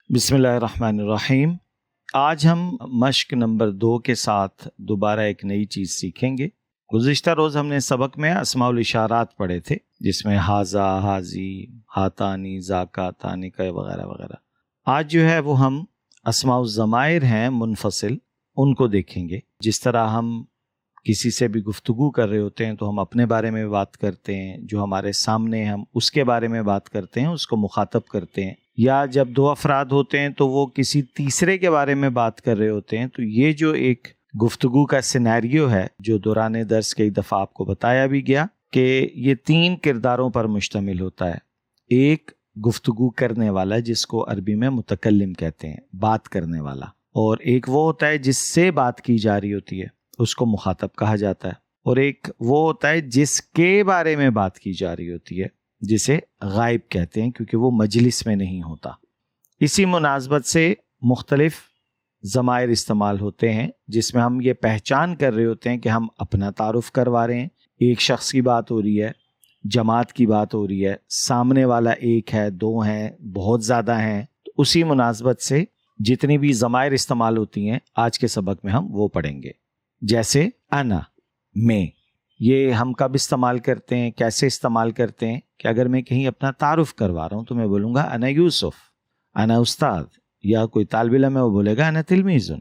بسم اللہ الرحمن الرحیم۔ آج ہم مشق نمبر 2 کے ساتھ دوبارہ ایک نئی چیز سیکھیں گے۔ گزشتہ روز ہم نے سبق میں اسماء الاشارات پڑھے تھے، جس میں ہاذا، ہازی، ہاتانی، ذاکاتانی کا وغیرہ وغیرہ۔ آج جو ہے وہ ہم اسماء الضمائر ہیں منفصل، ان کو دیکھیں گے۔ جس طرح ہم کسی سے بھی گفتگو کر رہے ہوتے ہیں تو ہم اپنے بارے میں بات کرتے ہیں، جو ہمارے سامنے ہم اس کے بارے میں بات کرتے ہیں، اس کو مخاطب کرتے ہیں، یا جب 2 افراد ہوتے ہیں تو وہ کسی تیسرے کے بارے میں بات کر رہے ہوتے ہیں۔ تو یہ جو ایک گفتگو کا سینیریو ہے جو دوران درس کئی دفعہ آپ کو بتایا بھی گیا کہ یہ 3 کرداروں پر مشتمل ہوتا ہے۔ ایک گفتگو کرنے والا، جس کو عربی میں متکلم کہتے ہیں، بات کرنے والا، اور ایک وہ ہوتا ہے جس سے بات کی جا رہی ہوتی ہے، اس کو مخاطب کہا جاتا ہے، اور ایک وہ ہوتا ہے جس کے بارے میں بات کی جا رہی ہوتی ہے، جسے غائب کہتے ہیں، کیونکہ وہ مجلس میں نہیں ہوتا۔ اسی مناسبت سے مختلف ضمائر استعمال ہوتے ہیں جس میں ہم یہ پہچان کر رہے ہوتے ہیں کہ ہم اپنا تعارف کروا رہے ہیں، ایک شخص کی بات ہو رہی ہے، جماعت کی بات ہو رہی ہے، سامنے والا ایک ہے، 2 ہیں، بہت زیادہ ہیں۔ تو اسی مناسبت سے جتنی بھی ضمائر استعمال ہوتی ہیں آج کے سبق میں ہم وہ پڑھیں گے۔ جیسے انا، میں، یہ ہم کب استعمال کرتے ہیں، کیسے استعمال کرتے ہیں کہ اگر میں کہیں اپنا تعارف کروا رہا ہوں تو میں بولوں گا انا یوسف، انا استاد، یا کوئی طالب علم ہے وہ بولے گا انا تلمیذن۔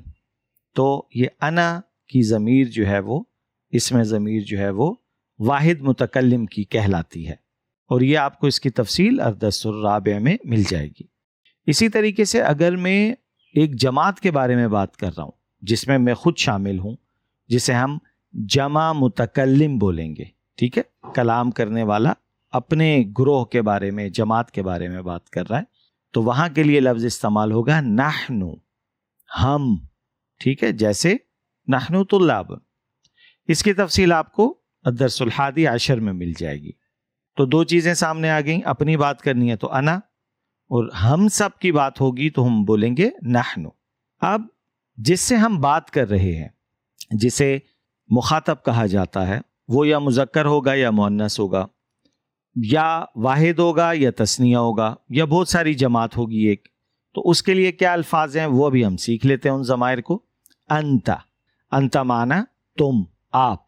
تو یہ انا کی ضمیر جو ہے وہ، اس میں ضمیر جو ہے وہ واحد متکلم کی کہلاتی ہے، اور یہ آپ کو اس کی تفصیل الدرس الرابع میں مل جائے گی۔ اسی طریقے سے اگر میں ایک جماعت کے بارے میں بات کر رہا ہوں جس میں خود شامل ہوں، جسے ہم جمع متکلم بولیں گے، ٹھیک ہے، کلام کرنے والا اپنے گروہ کے بارے میں، جماعت کے بارے میں بات کر رہا ہے، تو وہاں کے لیے لفظ استعمال ہوگا نحن، ہم، ٹھیک ہے، جیسے نحن طلاب۔ اس کی تفصیل آپ کو الدرس الحادی عشر میں مل جائے گی۔ تو 2 چیزیں سامنے آ گئیں، اپنی بات کرنی ہے تو انا، اور ہم سب کی بات ہوگی تو ہم بولیں گے نحن۔ اب جس سے ہم بات کر رہے ہیں، جسے مخاطب کہا جاتا ہے، وہ یا مذکر ہوگا یا مؤنث ہوگا، یا واحد ہوگا یا تثنیہ ہوگا، یا بہت ساری جماعت ہوگی ایک۔ تو اس کے لیے کیا الفاظ ہیں وہ بھی ہم سیکھ لیتے ہیں ان ضمائر کو۔ انت، انت معنی تم، آپ۔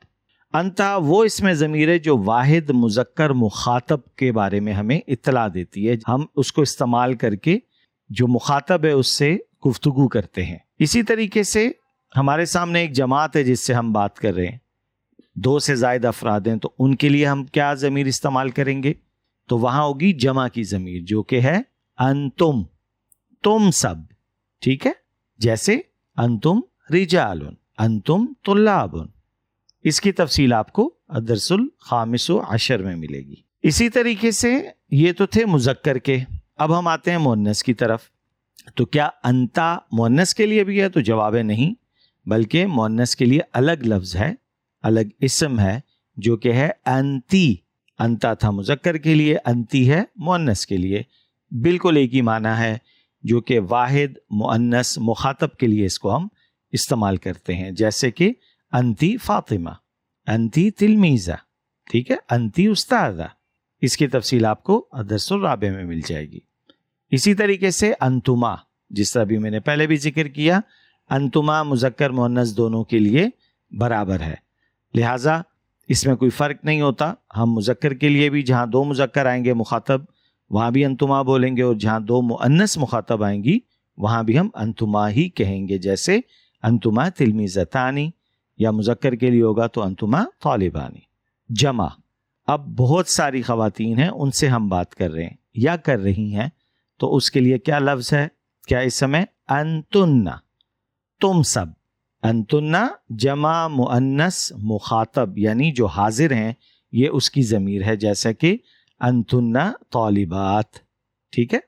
انت وہ اس میں ضمیر ہے جو واحد مذکر مخاطب کے بارے میں ہمیں اطلاع دیتی ہے، ہم اس کو استعمال کر کے جو مخاطب ہے اس سے گفتگو کرتے ہیں۔ اسی طریقے سے ہمارے سامنے ایک جماعت ہے جس سے ہم بات کر رہے ہیں، 2 سے زائد افراد ہیں، تو ان کے لیے ہم کیا ضمیر استعمال کریں گے؟ تو وہاں ہوگی جمع کی ضمیر جو کہ ہے انتم، تم سب، ٹھیک ہے، جیسے انتم رجال، انتم طلاب۔ اس کی تفصیل آپ کو الدرس الخامس عشر میں ملے گی۔ اسی طریقے سے یہ تو تھے مذکر کے، اب ہم آتے ہیں مؤنث کی طرف۔ تو کیا انتا مؤنث کے لیے بھی ہے؟ تو جواب ہے نہیں، بلکہ مؤنث کے لیے الگ لفظ ہے، الگ اسم ہے، جو کہ ہے انتی۔ انتا تھا مذکر کے لیے، انتی ہے مؤنث کے لیے، بالکل ایک ہی معنی ہے، جو کہ واحد مؤنث مخاطب کے لیے اس کو ہم استعمال کرتے ہیں، جیسے کہ انتی فاطمہ، انتی تلمیزہ، ٹھیک ہے، انتی استاذہ۔ اس کی تفصیل آپ کو الدرس الرابع میں مل جائے گی۔ اسی طریقے سے انتما، جس طرح بھی میں نے پہلے بھی ذکر کیا، انتما مذکر مؤنث دونوں کے لیے برابر ہے، لہٰذا اس میں کوئی فرق نہیں ہوتا۔ ہم مذکر کے لیے بھی جہاں 2 مذکر آئیں گے مخاطب، وہاں بھی انتما بولیں گے، اور جہاں 2 مؤنث مخاطب آئیں گی وہاں بھی ہم انتما ہی کہیں گے، جیسے انتما تلمیذتانی، یا مذکر کے لیے ہوگا تو انتما طالبانی۔ جمع، اب بہت ساری خواتین ہیں، ان سے ہم بات کر رہے ہیں یا کر رہی ہیں، تو اس کے لیے کیا لفظ ہے، کیا اسم ہے؟ انتن، تم سب۔ انتن جمع مؤنث مخاطب، یعنی جو حاضر ہیں، یہ اس کی ضمیر ہے، جیسا کہ انتن طالبات، ٹھیک ہے۔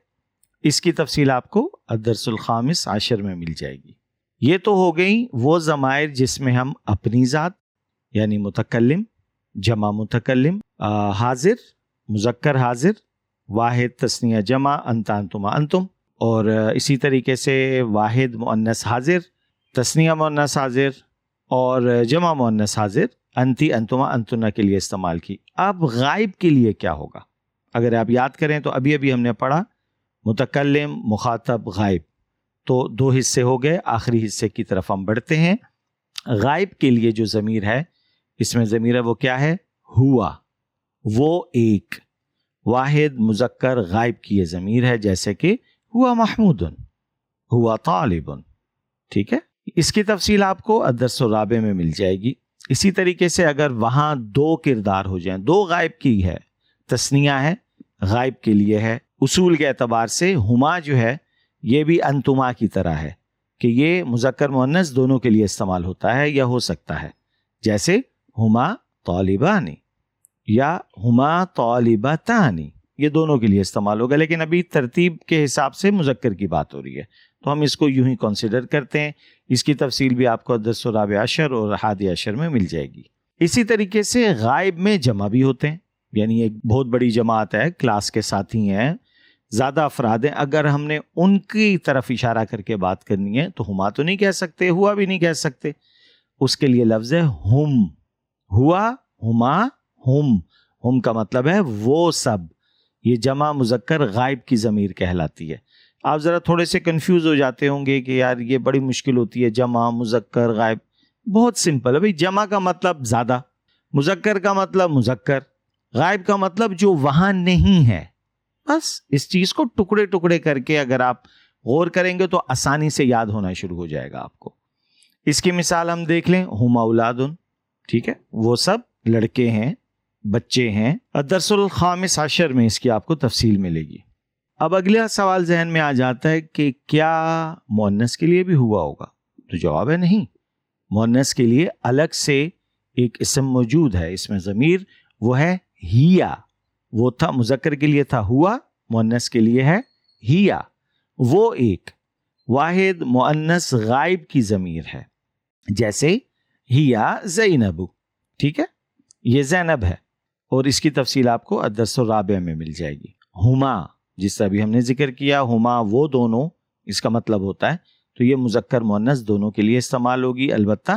اس کی تفصیل آپ کو الدرس الخامس عشر میں مل جائے گی۔ یہ تو ہو گئی وہ ضمائر جس میں ہم اپنی ذات یعنی متکلم، جمع متکلم، حاضر مذکر حاضر، واحد تثنیہ جمع انت انتما انتم، اور اسی طریقے سے واحد مؤنث حاضر، تثنیہ مؤنث حاضر، اور جمع مؤنث حاضر انتی انتما انتنا کے لیے استعمال کی۔ اب غائب کے لیے کیا ہوگا؟ اگر آپ یاد کریں تو ابھی ہم نے پڑھا متکلم، مخاطب، غائب. تو 2 حصے ہو گئے. آخری حصے کی طرف ہم بڑھتے ہیں. غائب کے لیے جو ضمیر ہے اس میں ضمیر ہے وہ کیا ہے؟ ہوا. وہ ایک واحد مذکر غائب کی یہ ضمیر ہے، جیسے کہ ہوا محمود، ہوا طالب. ٹھیک ہے، اس کی تفصیل آپ کو الدرس الرابع میں مل جائے گی. اسی طریقے سے اگر وہاں 2 کردار ہو جائیں، 2 غائب کی ہے، تثنیہ ہے، غائب کے لیے ہے. اصول کے اعتبار سے ہما جو ہے یہ بھی انتما کی طرح ہے کہ یہ مذکر مؤنث دونوں کے لیے استعمال ہوتا ہے یا ہو سکتا ہے، جیسے ہما طالبانی یا ہما طالبتانی، یہ دونوں کے لیے استعمال ہوگا. لیکن ابھی ترتیب کے حساب سے مذکر کی بات ہو رہی ہے تو ہم اس کو یوں ہی کنسیڈر کرتے ہیں. اس کی تفصیل بھی آپ کو الدرس الرابع عشر اور 11 عشر میں مل جائے گی. اسی طریقے سے غائب میں جمع بھی ہوتے ہیں، یعنی ایک بہت بڑی جماعت ہے، کلاس کے ساتھی ہیں، زیادہ افراد ہیں. اگر ہم نے ان کی طرف اشارہ کر کے بات کرنی ہے تو ہما تو نہیں کہہ سکتے، ہوا بھی نہیں کہہ سکتے. اس کے لیے لفظ ہے ہم. ہوا، ہما، ہم کا مطلب ہے وہ سب. یہ جمع مذکر غائب کی ضمیر کہلاتی ہے. آپ ذرا تھوڑے سے کنفیوز ہو جاتے ہوں گے کہ یار یہ بڑی مشکل ہوتی ہے، جمع مذکر غائب. بہت سمپل ہے بھائی. جمع کا مطلب زیادہ، مذکر کا مطلب مذکر، غائب کا مطلب جو وہاں نہیں ہے. بس اس چیز کو ٹکڑے ٹکڑے کر کے اگر آپ غور کریں گے تو آسانی سے یاد ہونا شروع ہو جائے گا آپ کو. اس کی مثال ہم دیکھ لیں، ہم اولادن. ٹھیک ہے، وہ سب لڑکے ہیں، بچے ہیں. الدرس الخامس عشر میں اس کی آپ کو تفصیل ملے گی. اب اگلا سوال ذہن میں آ جاتا ہے کہ کیا مؤنث کے لیے بھی ہوا ہوگا؟ تو جواب ہے نہیں. مؤنث کے لیے الگ سے ایک اسم موجود ہے، اس میں ضمیر وہ ہے ہیا. وہ تھا مذکر کے لیے تھا ہوا، مؤنث کے لیے ہے ہیا. وہ ایک واحد مؤنث غائب کی ضمیر ہے، جیسے ہیا زینب. ٹھیک ہے، یہ زینب ہے اور اس کی تفصیل آپ کو الدرس الرابع میں مل جائے گی. ہما، جس طرح بھی ہم نے ذکر کیا، ہما وہ دونوں، اس کا مطلب ہوتا ہے تو یہ مذکر مؤنث دونوں کے لیے استعمال ہوگی. البتہ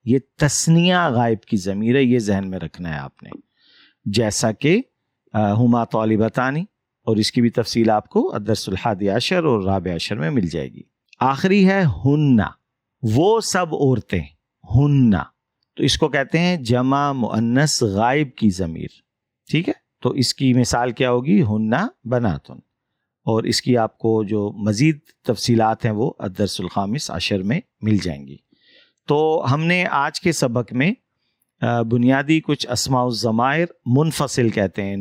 یہ تثنیہ غائب کی ضمیر ہے، یہ ذہن میں رکھنا ہے آپ نے. جیسا کہ ہما طالبتانی، اور اس کی بھی تفصیل آپ کو الدرس الحادی عشر اور 11 عشر میں مل جائے گی. آخری ہے ہننا، وہ سب عورتیں. ہننا تو اس کو کہتے ہیں جمع مؤنث غائب کی ضمیر. ٹھیک ہے، تو اس کی مثال کیا ہوگی؟ ہننا بناتن. اور اس کی آپ کو جو مزید تفصیلات ہیں وہ الدرس الخامس عشر میں مل جائیں گی. تو ہم نے آج کے سبق میں بنیادی کچھ اسماء الضمائر، منفصل کہتے ہیں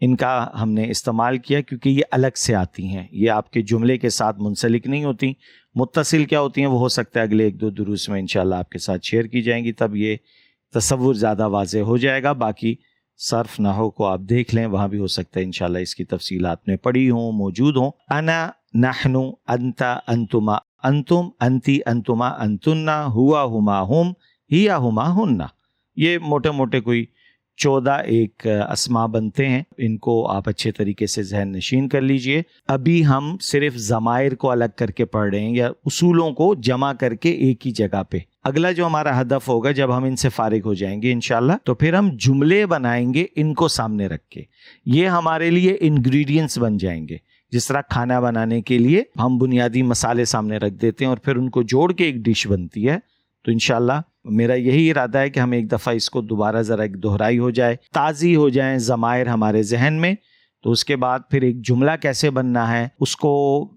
ان کا ہم نے استعمال کیا کیونکہ یہ الگ سے آتی ہیں، یہ آپ کے جملے کے ساتھ منسلک نہیں ہوتی. متصل کیا ہوتی ہیں وہ ہو سکتا ہے اگلے 1-2 دروس میں انشاءاللہ آپ کے ساتھ شیئر کی جائیں گی، تب یہ تصور زیادہ واضح ہو جائے گا. باقی صرف نحو کو آپ دیکھ لیں، وہاں بھی ہو سکتا ہے انشاءاللہ اس کی تفصیلات میں پڑھی ہوں، موجود ہوں. انا، نحن، انت، انتما، انتم، انتی، انتما، انتنا، ہوا، ہما، ہم، ہیا، ہما، ہننا. یہ موٹے موٹے کوئی 14 ایک اسماء بنتے ہیں. ان کو آپ اچھے طریقے سے ذہن نشین کر لیجئے. ابھی ہم صرف ضمائر کو الگ کر کے پڑھ رہے ہیں یا اصولوں کو جمع کر کے ایک ہی جگہ پہ. اگلا جو ہمارا ہدف ہوگا جب ہم ان سے فارغ ہو جائیں گے انشاءاللہ، تو پھر ہم جملے بنائیں گے ان کو سامنے رکھ کے. یہ ہمارے لیے انگریڈینٹس بن جائیں گے. جس طرح کھانا بنانے کے لیے ہم بنیادی مسالے سامنے رکھ دیتے ہیں اور پھر ان کو جوڑ کے ایک ڈش بنتی ہے. تو انشاءاللہ میرا یہی ارادہ ہے کہ ہم ایک دفعہ اس کو دوبارہ ذرا ایک دہرائی ہو جائے، تازی ہو جائیں ضمائر ہمارے ذہن میں. تو اس کے بعد پھر ایک جملہ کیسے بننا ہے اس کو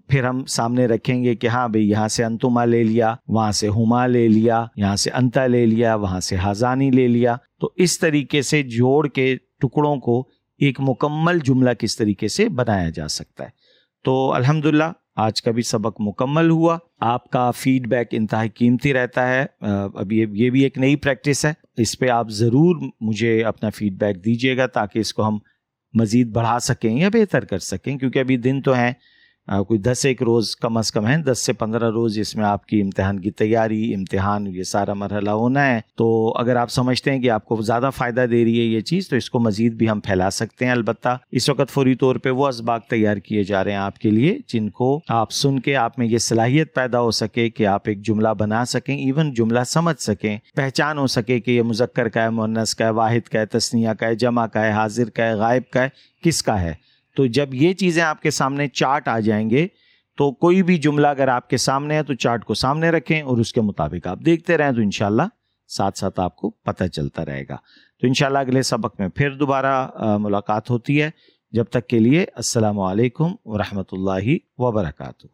پھر ہم سامنے رکھیں گے کہ ہاں بھئی یہاں سے انتما لے لیا، وہاں سے ہما لے لیا، یہاں سے انتا لے لیا، وہاں سے ہازانی لے لیا. تو اس طریقے سے جوڑ کے ٹکڑوں کو ایک مکمل جملہ کس طریقے سے بنایا جا سکتا ہے. تو الحمدللہ آج کا بھی سبق مکمل ہوا. آپ کا فیڈ بیک انتہائی قیمتی رہتا ہے. اب یہ بھی ایک نئی پریکٹس ہے، اس پہ آپ ضرور مجھے اپنا فیڈ بیک دیجیے گا تاکہ اس کو ہم مزید بڑھا سکیں یا بہتر کر سکیں. کیونکہ ابھی دن تو ہیں کوئی 10 روز کم از کم ہیں، 10 سے 15 روز اس میں آپ کی امتحان کی تیاری، امتحان یہ سارا مرحلہ ہونا ہے. تو اگر آپ سمجھتے ہیں کہ آپ کو زیادہ فائدہ دے رہی ہے یہ چیز تو اس کو مزید بھی ہم پھیلا سکتے ہیں. البتہ اس وقت فوری طور پہ وہ اسباق تیار کیے جا رہے ہیں آپ کے لیے جن کو آپ سن کے آپ میں یہ صلاحیت پیدا ہو سکے کہ آپ ایک جملہ بنا سکیں، ایون جملہ سمجھ سکیں، پہچان ہو سکے کہ یہ مذکر کا ہے، مؤنث کا ہے، واحد کا ہے، تثنیہ کا ہے، جمع کا ہے، حاضر کا ہے، غائب کا ہے، کس کا ہے. تو جب یہ چیزیں آپ کے سامنے چارٹ آ جائیں گے تو کوئی بھی جملہ اگر آپ کے سامنے ہے تو چارٹ کو سامنے رکھیں اور اس کے مطابق آپ دیکھتے رہیں تو انشاءاللہ ساتھ ساتھ آپ کو پتہ چلتا رہے گا. تو انشاءاللہ اگلے سبق میں پھر دوبارہ ملاقات ہوتی ہے. جب تک کے لیے السلام علیکم ورحمۃ اللہ وبرکاتہ.